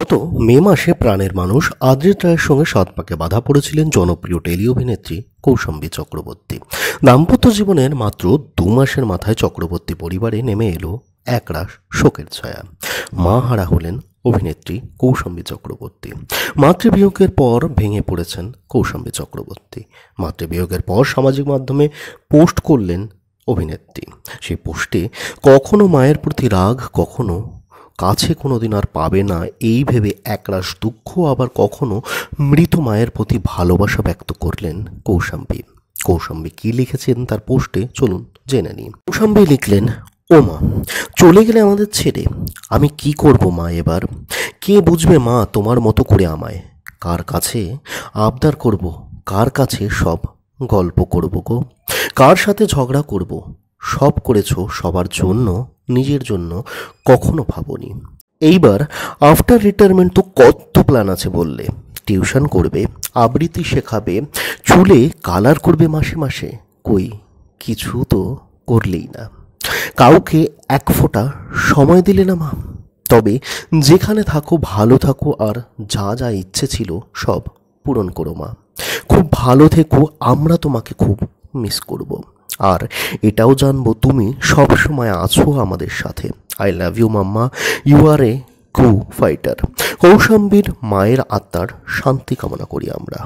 গত মে মাসে প্রাণের মানুষ আদ্রিত রায়ের সঙ্গে সৎপাকে বাধা পড়েছিলেন জনপ্রিয় টেলি অভিনেত্রী কৌশাম্বী চক্রবর্তী। দাম্পত্য জীবনের মাত্র 2 মাসের মাথায় চক্রবর্তী পরিবারে নেমে এলো একরাশ শোকের ছায়া। মা হারা হলেন অভিনেত্রী কৌশাম্বী চক্রবর্তী। মাতৃবিয়োগের পর ভেঙে পড়েছেন কৌশাম্বী চক্রবর্তী। মাতৃবিয়োগের পর সামাজিক মাধ্যমে পোস্ট করলেন অভিনেত্রী। সেই পোস্টে কখনো মায়ের প্রতি রাগ, কখনো কাছে কোনোদিন আর পাবে না এই ভেবে একরাশ দুঃখ, আবার কখনো মৃত মায়ের প্রতি ভালোবাসা ব্যক্ত করলেন কৌশাম্বী। কৌশাম্বী কি লিখেছেন তার পোস্টে চলুন জেনে নিই। কৌশাম্বী লিখলেন, ও মা, চলে গেলে আমাদের ছেড়ে আমি কি করব মা এবার? কে বুঝবে মা তোমার মতো করে আমায়? কার কাছে আবদার করব, কার কাছে সব গল্প করব গো? কার সাথে ঝগড়া করব? সব করেছো সবার জন্য, নিজের জন্য কখনো ভাবনি। এইবার আফটার রিটায়ারমেন্ট তো কত প্ল্যান আছে বললে। টিউশন করবে, আবৃত্তি শেখাবে, চুলে কালার করবে মাসে মাসে। কই কিছু তো করলেই না। কাউকে এক ফোঁটা সময় দিলে না মা। তবে যেখানে থাকো ভালো থাকো, আর যা যা ইচ্ছে ছিল সব পূরণ করো মা। খুব ভালো থেকো, আমরা তোমাকে খুব মিস করব। আর এটাও জানবো তুমি সব সময় আছো আমাদের সাথে। I love you mama, you are a true fighter. কৌশাম্বীর মায়ের আত্মার শান্তি কামনা করি আমরা।